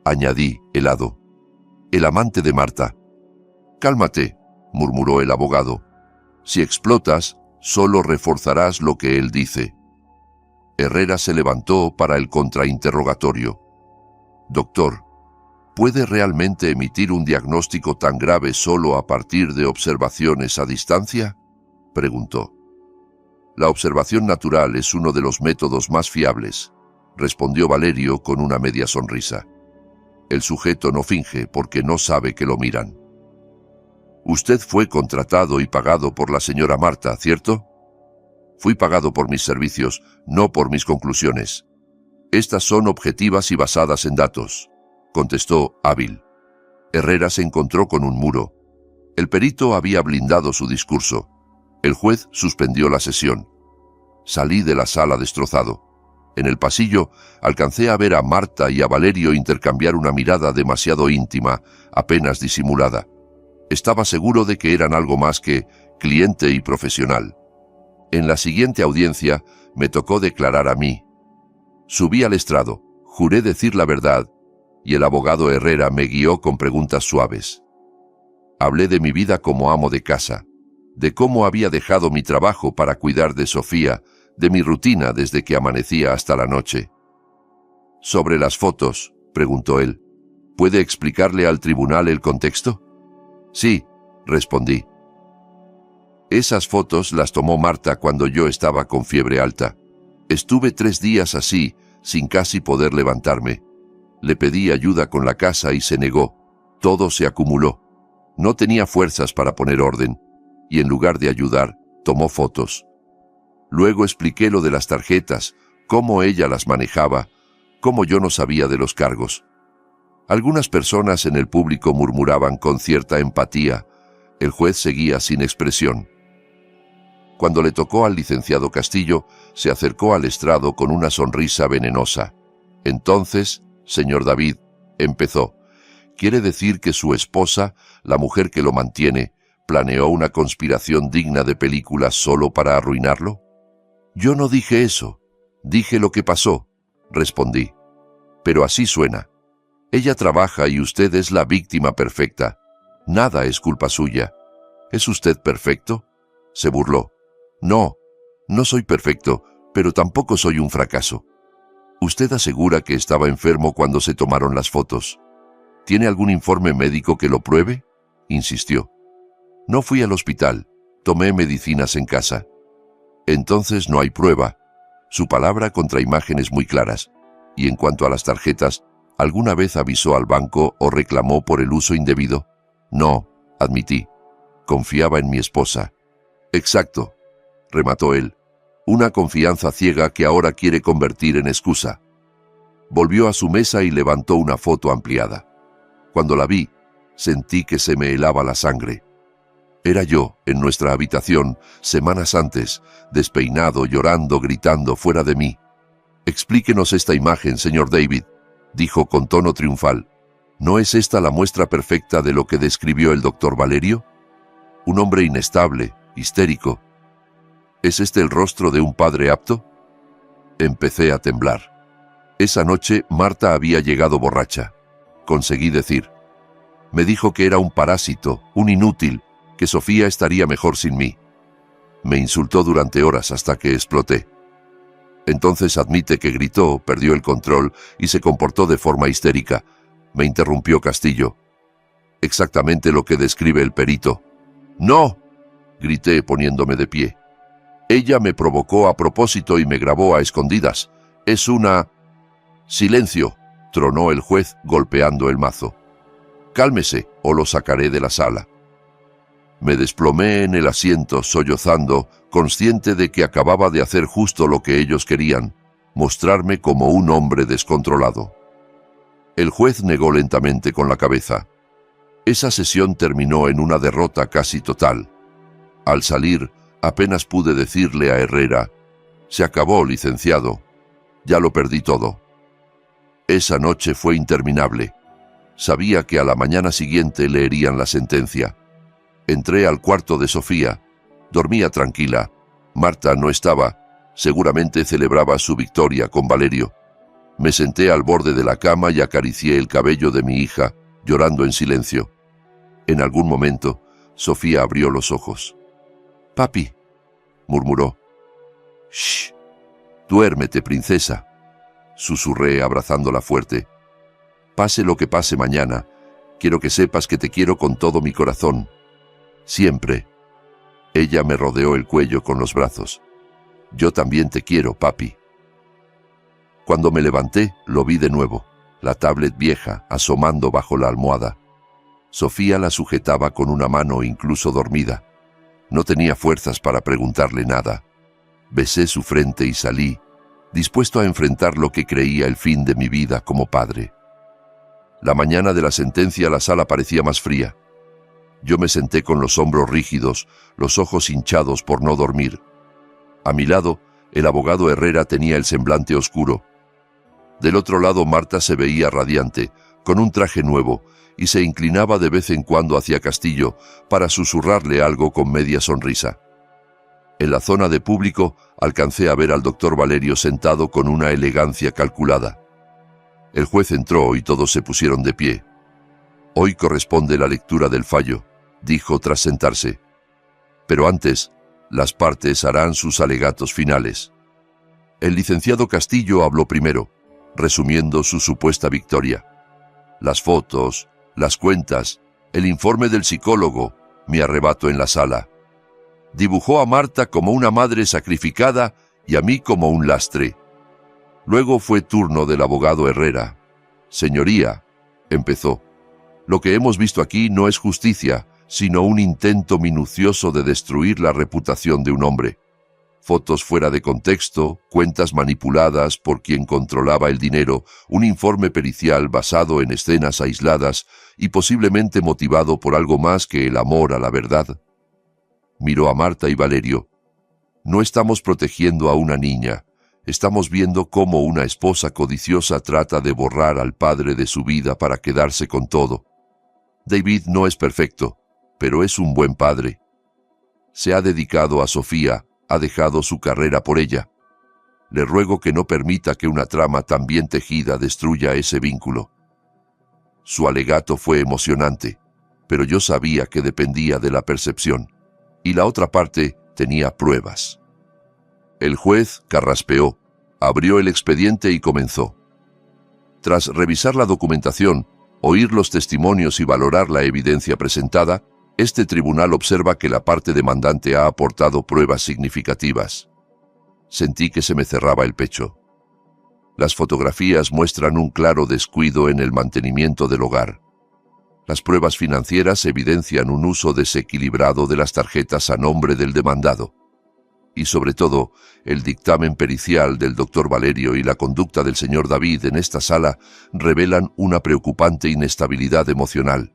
añadí, helado. El amante de Marta. Cálmate, murmuró el abogado. Si explotas, solo reforzarás lo que él dice. Herrera se levantó para el contrainterrogatorio. Doctor, ¿puede realmente emitir un diagnóstico tan grave solo a partir de observaciones a distancia?, preguntó. La observación natural es uno de los métodos más fiables, respondió Valerio con una media sonrisa. El sujeto no finge porque no sabe que lo miran. Usted fue contratado y pagado por la señora Marta, ¿cierto? Fui pagado por mis servicios, no por mis conclusiones. Estas son objetivas y basadas en datos, contestó hábil. Herrera se encontró con un muro. El perito había blindado su discurso. El juez suspendió la sesión. Salí de la sala destrozado. En el pasillo alcancé a ver a Marta y a Valerio intercambiar una mirada demasiado íntima, apenas disimulada. Estaba seguro de que eran algo más que cliente y profesional. En la siguiente audiencia me tocó declarar a mí. Subí al estrado, juré decir la verdad, y el abogado Herrera me guió con preguntas suaves. Hablé de mi vida como amo de casa, de cómo había dejado mi trabajo para cuidar de Sofía, de mi rutina desde que amanecía hasta la noche. Sobre las fotos, preguntó él, ¿puede explicarle al tribunal el contexto? Sí, respondí. Esas fotos las tomó Marta cuando yo estaba con fiebre alta. Estuve 3 días así, sin casi poder levantarme. Le pedí ayuda con la casa y se negó. Todo se acumuló. No tenía fuerzas para poner orden, y en lugar de ayudar, tomó fotos. Luego expliqué lo de las tarjetas, cómo ella las manejaba, cómo yo no sabía de los cargos. Algunas personas en el público murmuraban con cierta empatía. El juez seguía sin expresión. Cuando le tocó al licenciado Castillo, se acercó al estrado con una sonrisa venenosa. Entonces, señor David, empezó. ¿Quiere decir que su esposa, la mujer que lo mantiene, planeó una conspiración digna de película solo para arruinarlo? Yo no dije eso. Dije lo que pasó, respondí. Pero así suena. Ella trabaja y usted es la víctima perfecta. Nada es culpa suya. ¿Es usted perfecto? Se burló. No, no soy perfecto, pero tampoco soy un fracaso. ¿Usted asegura que estaba enfermo cuando se tomaron las fotos? ¿Tiene algún informe médico que lo pruebe? Insistió. No fui al hospital. Tomé medicinas en casa. Entonces no hay prueba. Su palabra contra imágenes muy claras. Y en cuanto a las tarjetas, ¿alguna vez avisó al banco o reclamó por el uso indebido? No, admití. Confiaba en mi esposa. Exacto, remató él. Una confianza ciega que ahora quiere convertir en excusa. Volvió a su mesa y levantó una foto ampliada. Cuando la vi, sentí que se me helaba la sangre. Era yo, en nuestra habitación, semanas antes, despeinado, llorando, gritando fuera de mí. Explíquenos esta imagen, señor David, dijo con tono triunfal. ¿No es esta la muestra perfecta de lo que describió el doctor Valerio? Un hombre inestable, histérico. ¿Es este el rostro de un padre apto? Empecé a temblar. Esa noche Marta había llegado borracha. Conseguí decir. Me dijo que era un parásito, un inútil, que Sofía estaría mejor sin mí. Me insultó durante horas hasta que exploté. Entonces admite que gritó, perdió el control y se comportó de forma histérica. Me interrumpió Castillo. Exactamente lo que describe el perito. ¡No!, grité poniéndome de pie. Ella me provocó a propósito y me grabó a escondidas. Es una... ¡Silencio!, tronó el juez golpeando el mazo. Cálmese o lo sacaré de la sala. Me desplomé en el asiento sollozando, consciente de que acababa de hacer justo lo que ellos querían, mostrarme como un hombre descontrolado. El juez negó lentamente con la cabeza. Esa sesión terminó en una derrota casi total. Al salir, apenas pude decirle a Herrera, «Se acabó, licenciado. Ya lo perdí todo». Esa noche fue interminable. Sabía que a la mañana siguiente leerían la sentencia. Entré al cuarto de Sofía. Dormía tranquila. Marta no estaba. Seguramente celebraba su victoria con Valerio. Me senté al borde de la cama y acaricié el cabello de mi hija, llorando en silencio. En algún momento, Sofía abrió los ojos. «Papi», murmuró. «Shh, duérmete, princesa», susurré abrazándola fuerte. «Pase lo que pase mañana, quiero que sepas que te quiero con todo mi corazón. Siempre». Ella me rodeó el cuello con los brazos. «Yo también te quiero, papi». Cuando me levanté, lo vi de nuevo, la tablet vieja asomando bajo la almohada. Sofía la sujetaba con una mano incluso dormida. No tenía fuerzas para preguntarle nada. Besé su frente y salí, dispuesto a enfrentar lo que creía el fin de mi vida como padre. La mañana de la sentencia la sala parecía más fría. Yo me senté con los hombros rígidos, los ojos hinchados por no dormir. A mi lado, el abogado Herrera tenía el semblante oscuro. Del otro lado Marta se veía radiante, con un traje nuevo, y se inclinaba de vez en cuando hacia Castillo para susurrarle algo con media sonrisa. En la zona de público alcancé a ver al doctor Valerio sentado con una elegancia calculada. El juez entró y todos se pusieron de pie. «Hoy corresponde la lectura del fallo», dijo tras sentarse. «Pero antes, las partes harán sus alegatos finales». El licenciado Castillo habló primero, resumiendo su supuesta victoria. Las fotos, las cuentas, el informe del psicólogo, mi arrebato en la sala. Dibujó a Marta como una madre sacrificada y a mí como un lastre. Luego fue turno del abogado Herrera. Señoría, empezó, lo que hemos visto aquí no es justicia, sino un intento minucioso de destruir la reputación de un hombre. Fotos fuera de contexto, cuentas manipuladas por quien controlaba el dinero, un informe pericial basado en escenas aisladas y posiblemente motivado por algo más que el amor a la verdad. Miró a Marta y Valerio. No estamos protegiendo a una niña, estamos viendo cómo una esposa codiciosa trata de borrar al padre de su vida para quedarse con todo. David no es perfecto, pero es un buen padre. Se ha dedicado a Sofía, ha dejado su carrera por ella. Le ruego que no permita que una trama tan bien tejida destruya ese vínculo. Su alegato fue emocionante, pero yo sabía que dependía de la percepción, y la otra parte tenía pruebas. El juez carraspeó, abrió el expediente y comenzó. Tras revisar la documentación, oír los testimonios y valorar la evidencia presentada, este tribunal observa que la parte demandante ha aportado pruebas significativas. Sentí que se me cerraba el pecho. Las fotografías muestran un claro descuido en el mantenimiento del hogar. Las pruebas financieras evidencian un uso desequilibrado de las tarjetas a nombre del demandado. Y sobre todo, el dictamen pericial del doctor Valerio y la conducta del señor David en esta sala revelan una preocupante inestabilidad emocional.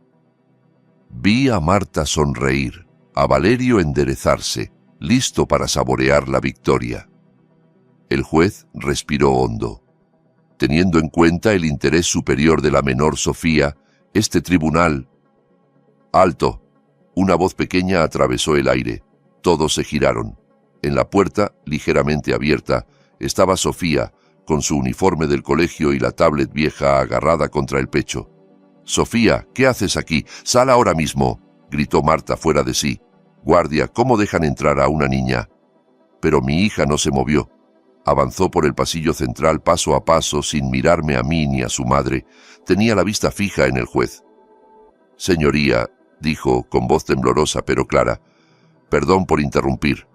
Vi a Marta sonreír, a Valerio enderezarse, listo para saborear la victoria. El juez respiró hondo. Teniendo en cuenta el interés superior de la menor Sofía, este tribunal... ¡Alto! Una voz pequeña atravesó el aire. Todos se giraron. En la puerta, ligeramente abierta, estaba Sofía, con su uniforme del colegio y la tablet vieja agarrada contra el pecho. «Sofía, ¿qué haces aquí? ¡Sal ahora mismo!», gritó Marta fuera de sí. «Guardia, ¿cómo dejan entrar a una niña?». Pero mi hija no se movió. Avanzó por el pasillo central paso a paso sin mirarme a mí ni a su madre. Tenía la vista fija en el juez. «Señoría», dijo con voz temblorosa pero clara, «perdón por interrumpir».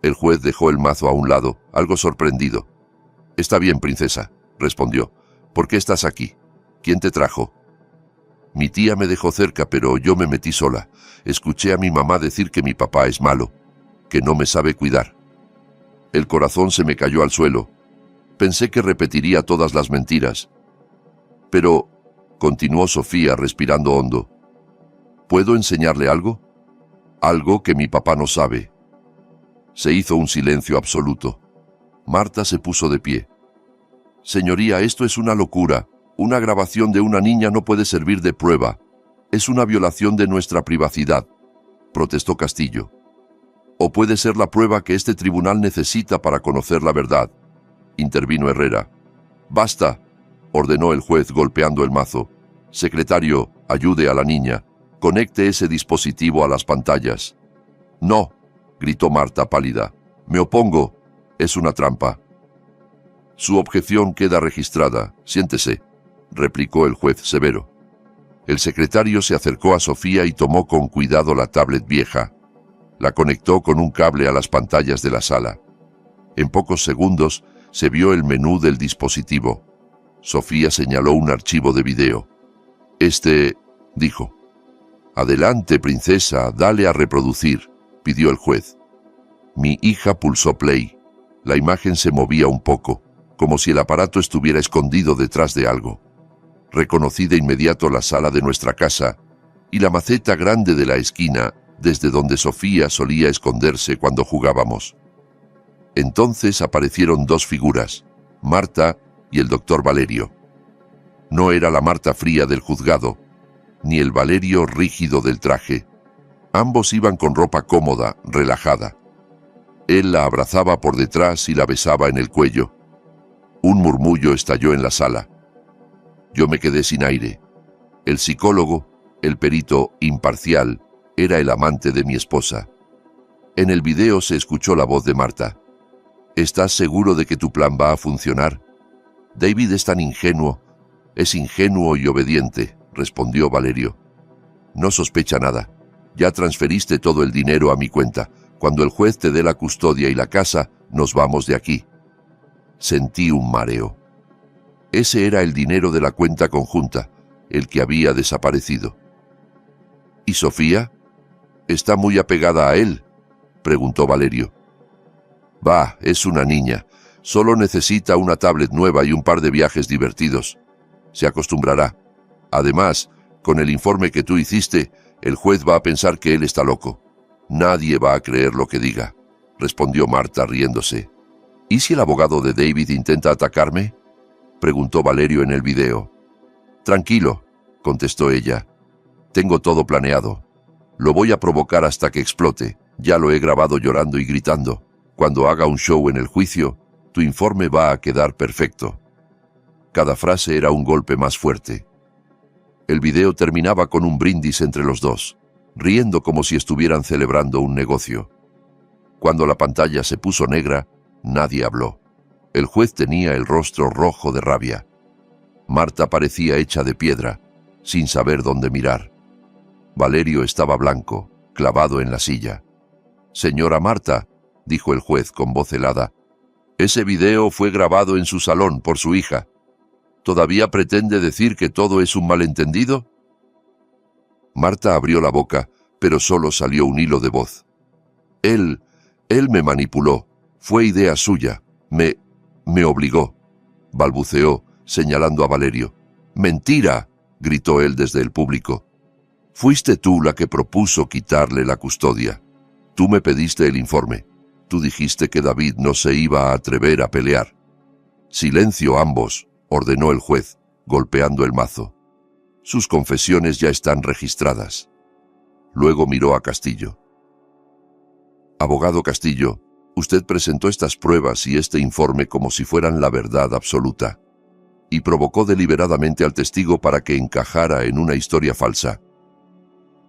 El juez dejó el mazo a un lado, algo sorprendido. «Está bien, princesa», respondió. «¿Por qué estás aquí? ¿Quién te trajo?» «Mi tía me dejó cerca, pero yo me metí sola. Escuché a mi mamá decir que mi papá es malo, que no me sabe cuidar». El corazón se me cayó al suelo. Pensé que repetiría todas las mentiras. «Pero», continuó Sofía respirando hondo, «¿puedo enseñarle algo? Algo que mi papá no sabe». Se hizo un silencio absoluto. Marta se puso de pie. «Señoría, esto es una locura. Una grabación de una niña no puede servir de prueba. Es una violación de nuestra privacidad», protestó Castillo. «O puede ser la prueba que este tribunal necesita para conocer la verdad», intervino Herrera. «Basta», ordenó el juez golpeando el mazo. «Secretario, ayude a la niña. Conecte ese dispositivo a las pantallas». «No», gritó Marta pálida. «Me opongo. Es una trampa». «Su objeción queda registrada. Siéntese», replicó el juez severo. El secretario se acercó a Sofía y tomó con cuidado la tablet vieja. La conectó con un cable a las pantallas de la sala. En pocos segundos se vio el menú del dispositivo. Sofía señaló un archivo de video. Dijo. «Adelante, princesa, dale a reproducir», pidió el juez. Mi hija pulsó play. La imagen se movía un poco, como si el aparato estuviera escondido detrás de algo. Reconocí de inmediato la sala de nuestra casa y la maceta grande de la esquina, desde donde Sofía solía esconderse cuando jugábamos. Entonces aparecieron dos figuras, Marta y el doctor Valerio. No era la Marta fría del juzgado, ni el Valerio rígido del traje. Ambos iban con ropa cómoda, relajada. Él la abrazaba por detrás y la besaba en el cuello. Un murmullo estalló en la sala. Yo me quedé sin aire. El psicólogo, el perito imparcial, era el amante de mi esposa. En el video se escuchó la voz de Marta. «¿Estás seguro de que tu plan va a funcionar? David es tan ingenuo. Es ingenuo y obediente», respondió Valerio. «No sospecha nada. Ya transferiste todo el dinero a mi cuenta. Cuando el juez te dé la custodia y la casa, nos vamos de aquí. Sentí un mareo. Ese era el dinero de la cuenta conjunta, el que había desaparecido. ¿Y Sofía? ¿Está muy apegada a él?, preguntó Valerio. Va, es una niña. Solo necesita una tablet nueva y un par de viajes divertidos. Se acostumbrará. Además, con el informe que tú hiciste, el juez va a pensar que él está loco. Nadie va a creer lo que diga, respondió Marta riéndose. ¿Y si el abogado de David intenta atacarme?, preguntó Valerio en el video. Tranquilo, contestó ella. Tengo todo planeado. Lo voy a provocar hasta que explote. Ya lo he grabado llorando y gritando. Cuando haga un show en el juicio, tu informe va a quedar perfecto. Cada frase era un golpe más fuerte. El video terminaba con un brindis entre los dos, riendo como si estuvieran celebrando un negocio. Cuando la pantalla se puso negra, nadie habló. El juez tenía el rostro rojo de rabia. Marta parecía hecha de piedra, sin saber dónde mirar. Valerio estaba blanco, clavado en la silla. «Señora Marta», dijo el juez con voz helada, «ese video fue grabado en su salón por su hija. ¿Todavía pretende decir que todo es un malentendido?» Marta abrió la boca, pero solo salió un hilo de voz. Él me manipuló. Fue idea suya. Me obligó», balbuceó, señalando a Valerio. «¡Mentira!», gritó él desde el público. «Fuiste tú la que propuso quitarle la custodia. Tú me pediste el informe. Tú dijiste que David no se iba a atrever a pelear». «Silencio ambos», ordenó el juez, golpeando el mazo. «Sus confesiones ya están registradas». Luego miró a Castillo. «Abogado Castillo, usted presentó estas pruebas y este informe como si fueran la verdad absoluta, y provocó deliberadamente al testigo para que encajara en una historia falsa.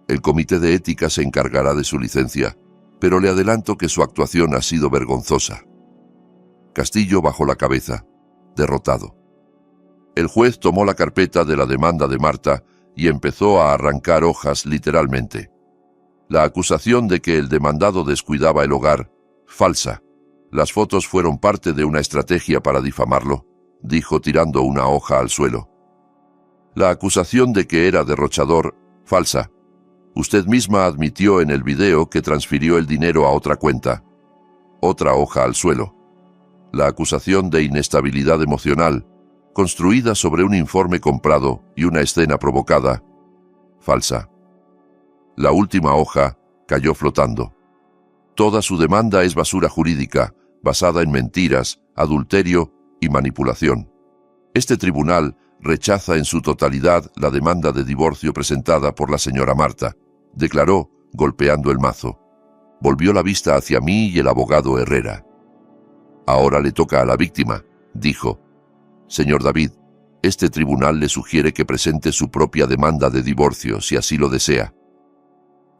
El comité de ética se encargará de su licencia, pero le adelanto que su actuación ha sido vergonzosa». Castillo bajó la cabeza, derrotado. El juez tomó la carpeta de la demanda de Marta y empezó a arrancar hojas literalmente. La acusación de que el demandado descuidaba el hogar, falsa. Las fotos fueron parte de una estrategia para difamarlo, dijo tirando una hoja al suelo. La acusación de que era derrochador, falsa. Usted misma admitió en el video que transfirió el dinero a otra cuenta. Otra hoja al suelo. La acusación de inestabilidad emocional, construida sobre un informe comprado y una escena provocada, falsa. La última hoja cayó flotando. Toda su demanda es basura jurídica, basada en mentiras, adulterio y manipulación. Este tribunal rechaza en su totalidad la demanda de divorcio presentada por la señora Marta, declaró, golpeando el mazo. Volvió la vista hacia mí y el abogado Herrera. «Ahora le toca a la víctima», dijo. «Señor David, este tribunal le sugiere que presente su propia demanda de divorcio si así lo desea».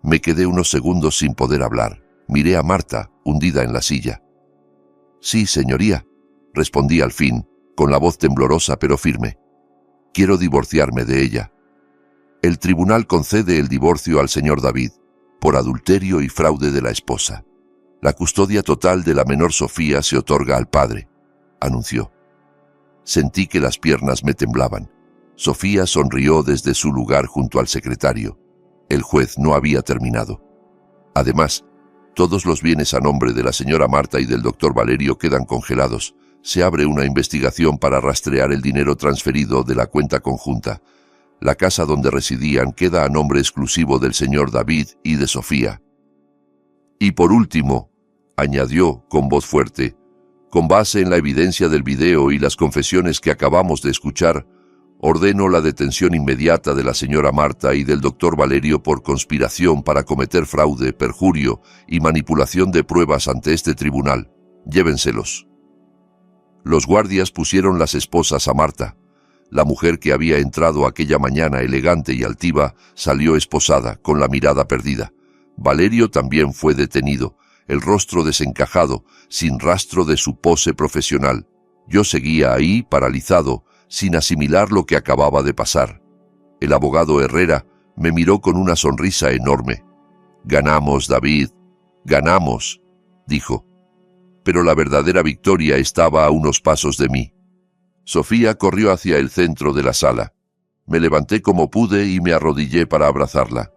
Me quedé unos segundos sin poder hablar. Miré a Marta, hundida en la silla. «Sí, señoría», respondí al fin, con la voz temblorosa pero firme. «Quiero divorciarme de ella». El tribunal concede el divorcio al señor David, por adulterio y fraude de la esposa. La custodia total de la menor Sofía se otorga al padre, anunció. Sentí que las piernas me temblaban. Sofía sonrió desde su lugar junto al secretario. El juez no había terminado. Además, todos los bienes a nombre de la señora Marta y del doctor Valerio quedan congelados. Se abre una investigación para rastrear el dinero transferido de la cuenta conjunta. La casa donde residían queda a nombre exclusivo del señor David y de Sofía. Y por último, añadió con voz fuerte, con base en la evidencia del video y las confesiones que acabamos de escuchar, ordeno la detención inmediata de la señora Marta y del doctor Valerio por conspiración para cometer fraude, perjurio y manipulación de pruebas ante este tribunal. Llévenselos. Los guardias pusieron las esposas a Marta. La mujer que había entrado aquella mañana elegante y altiva salió esposada, con la mirada perdida. Valerio también fue detenido, el rostro desencajado, sin rastro de su pose profesional. Yo seguía ahí, paralizado, sin asimilar lo que acababa de pasar. El abogado Herrera me miró con una sonrisa enorme. «Ganamos, David», Ganamos, dijo. Pero la verdadera victoria estaba a unos pasos de mí. Sofía corrió hacia el centro de la sala. Me levanté como pude y me arrodillé para abrazarla.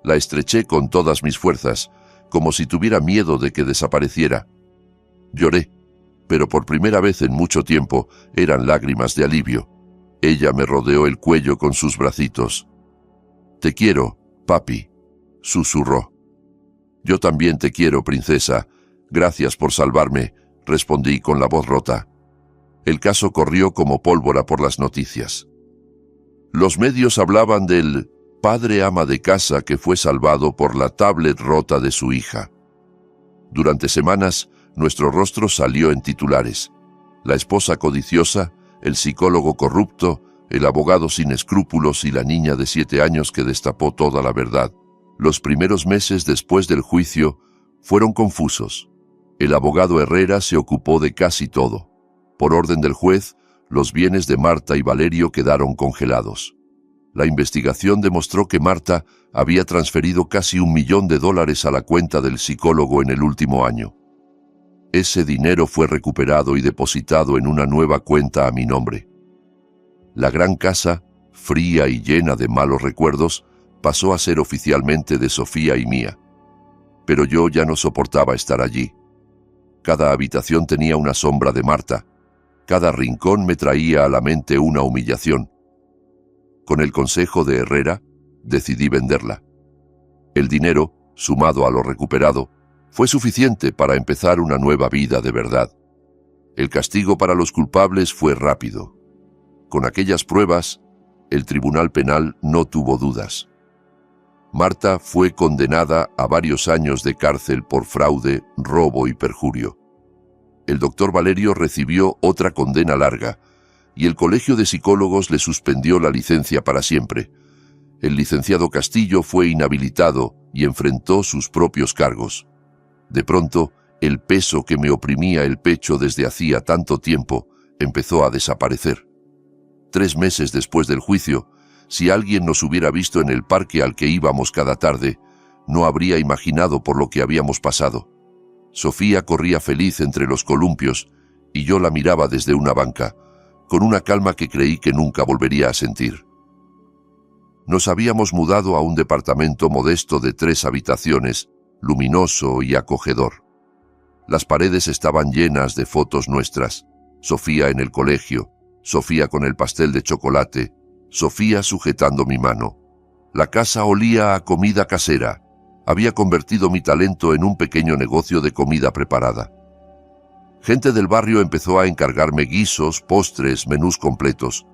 La estreché con todas mis fuerzas, como si tuviera miedo de que desapareciera. Lloré, pero por primera vez en mucho tiempo eran lágrimas de alivio. Ella me rodeó el cuello con sus bracitos. «Te quiero, papi», susurró. «Yo también te quiero, princesa. Gracias por salvarme», respondí con la voz rota. El caso corrió como pólvora por las noticias. Los medios hablaban del padre ama de casa que fue salvado por la tablet rota de su hija. Durante semanas, nuestro rostro salió en titulares. La esposa codiciosa, el psicólogo corrupto, el abogado sin escrúpulos y la niña de 7 años que destapó toda la verdad. Los primeros meses después del juicio fueron confusos. El abogado Herrera se ocupó de casi todo. Por orden del juez, los bienes de Marta y Valerio quedaron congelados. La investigación demostró que Marta había transferido casi $1 millón a la cuenta del psicólogo en el último año. Ese dinero fue recuperado y depositado en una nueva cuenta a mi nombre. La gran casa, fría y llena de malos recuerdos, pasó a ser oficialmente de Sofía y mía. Pero yo ya no soportaba estar allí. Cada habitación tenía una sombra de Marta. Cada rincón me traía a la mente una humillación. Con el consejo de Herrera, decidí venderla. El dinero, sumado a lo recuperado, fue suficiente para empezar una nueva vida de verdad. El castigo para los culpables fue rápido. Con aquellas pruebas, el Tribunal Penal no tuvo dudas. Marta fue condenada a varios años de cárcel por fraude, robo y perjurio. El doctor Valerio recibió otra condena larga, y el Colegio de Psicólogos le suspendió la licencia para siempre. El licenciado Castillo fue inhabilitado y enfrentó sus propios cargos. De pronto, el peso que me oprimía el pecho desde hacía tanto tiempo empezó a desaparecer. 3 meses después del juicio, si alguien nos hubiera visto en el parque al que íbamos cada tarde, no habría imaginado por lo que habíamos pasado. Sofía corría feliz entre los columpios y yo la miraba desde una banca, con una calma que creí que nunca volvería a sentir. Nos habíamos mudado a un departamento modesto de 3 habitaciones, luminoso y acogedor. Las paredes estaban llenas de fotos nuestras: Sofía en el colegio, Sofía con el pastel de chocolate, Sofía sujetando mi mano. La casa olía a comida casera. Había convertido mi talento en un pequeño negocio de comida preparada. Gente del barrio empezó a encargarme guisos, postres, menús completos.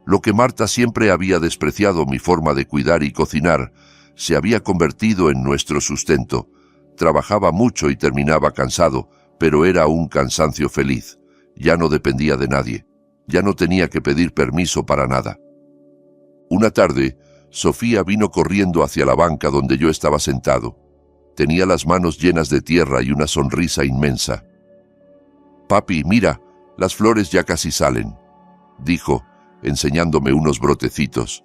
Lo que Marta siempre había despreciado, mi forma de cuidar y cocinar, se había convertido en nuestro sustento. Trabajaba mucho y terminaba cansado, pero era un cansancio feliz. Ya no dependía de nadie. Ya no tenía que pedir permiso para nada. Una tarde, Sofía vino corriendo hacia la banca donde yo estaba sentado. Tenía las manos llenas de tierra y una sonrisa inmensa. «Papi, mira, las flores ya casi salen», dijo, enseñándome unos brotecitos.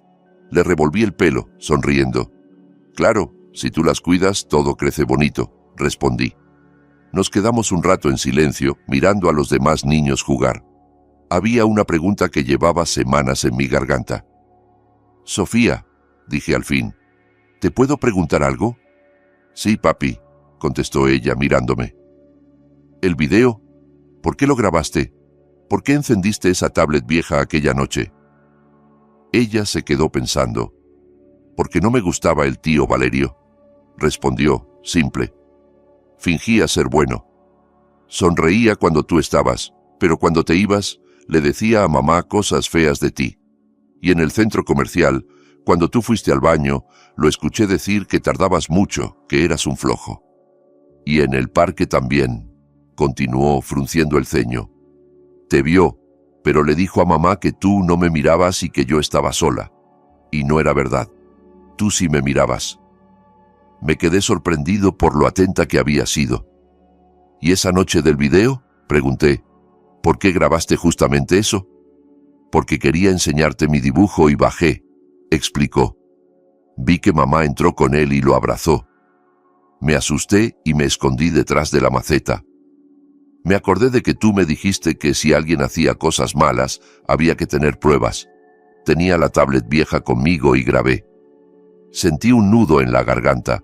Le revolví el pelo, sonriendo. «Claro, si tú las cuidas, todo crece bonito», respondí. Nos quedamos un rato en silencio, mirando a los demás niños jugar. Había una pregunta que llevaba semanas en mi garganta. «Sofía», dije al fin, «¿te puedo preguntar algo?» «Sí, papi», contestó ella mirándome. «¿El video? ¿Por qué lo grabaste? ¿Por qué encendiste esa tablet vieja aquella noche?» Ella se quedó pensando. «Porque no me gustaba el tío Valerio», respondió, simple. «Fingía ser bueno. Sonreía cuando tú estabas, pero cuando te ibas, le decía a mamá cosas feas de ti. Y en el centro comercial, cuando tú fuiste al baño, lo escuché decir que tardabas mucho, que eras un flojo. Y en el parque también», continuó frunciendo el ceño. «Te vio, pero le dijo a mamá que tú no me mirabas y que yo estaba sola. Y no era verdad. Tú sí me mirabas». Me quedé sorprendido por lo atenta que había sido. «¿Y esa noche del video?», pregunté. «¿Por qué grabaste justamente eso?» «Porque quería enseñarte mi dibujo y bajé», explicó. Vi que mamá entró con él y lo abrazó. Me asusté y me escondí detrás de la maceta. Me acordé de que tú me dijiste que si alguien hacía cosas malas, había que tener pruebas. Tenía la tablet vieja conmigo y grabé. Sentí un nudo en la garganta.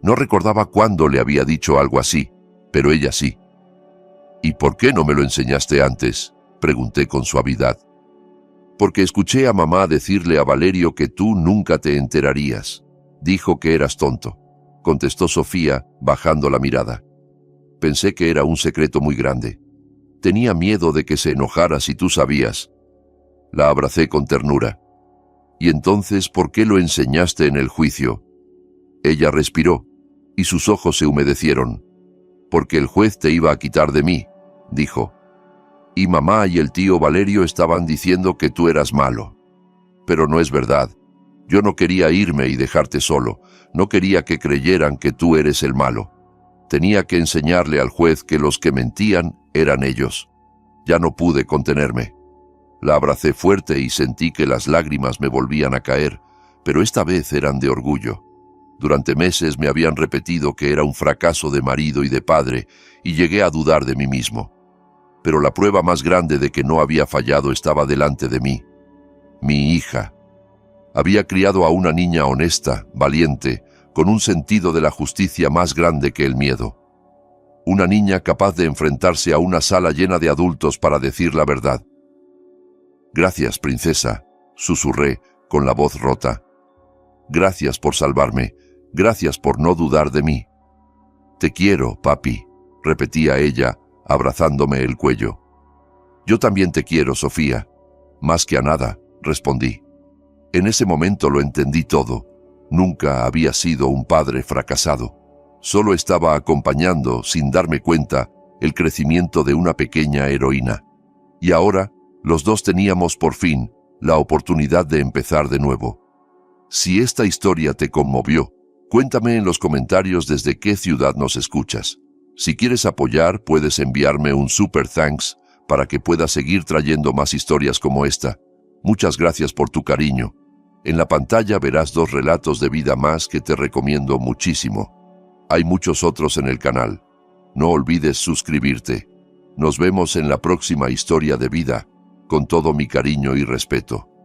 No recordaba cuándo le había dicho algo así, pero ella sí. ¿Y por qué no me lo enseñaste antes?, pregunté con suavidad. Porque escuché a mamá decirle a Valerio que tú nunca te enterarías. Dijo que eras tonto, contestó Sofía, bajando la mirada. Pensé que era un secreto muy grande. Tenía miedo de que se enojara si tú sabías. La abracé con ternura. ¿Y entonces por qué lo enseñaste en el juicio? Ella respiró, y sus ojos se humedecieron. Porque el juez te iba a quitar de mí, dijo. Y mamá y el tío Valerio estaban diciendo que tú eras malo. Pero no es verdad. Yo no quería irme y dejarte solo. No quería que creyeran que tú eres el malo. Tenía que enseñarle al juez que los que mentían eran ellos. Ya no pude contenerme. La abracé fuerte y sentí que las lágrimas me volvían a caer, pero esta vez eran de orgullo. Durante meses me habían repetido que era un fracaso de marido y de padre, y llegué a dudar de mí mismo. Pero la prueba más grande de que no había fallado estaba delante de mí. Mi hija. Había criado a una niña honesta, valiente, con un sentido de la justicia más grande que el miedo. Una niña capaz de enfrentarse a una sala llena de adultos para decir la verdad. Gracias, princesa, susurré, con la voz rota. Gracias por salvarme, gracias por no dudar de mí. Te quiero, papi, repetía ella, abrazándome el cuello. Yo también te quiero, Sofía. Más que a nada, respondí. En ese momento lo entendí todo. Nunca había sido un padre fracasado. Solo estaba acompañando, sin darme cuenta, el crecimiento de una pequeña heroína. Y ahora, los dos teníamos por fin la oportunidad de empezar de nuevo. Si esta historia te conmovió, cuéntame en los comentarios desde qué ciudad nos escuchas. Si quieres apoyar, puedes enviarme un super thanks para que pueda seguir trayendo más historias como esta. Muchas gracias por tu cariño. En la pantalla verás 2 relatos de vida más que te recomiendo muchísimo. Hay muchos otros en el canal. No olvides suscribirte. Nos vemos en la próxima historia de vida, con todo mi cariño y respeto.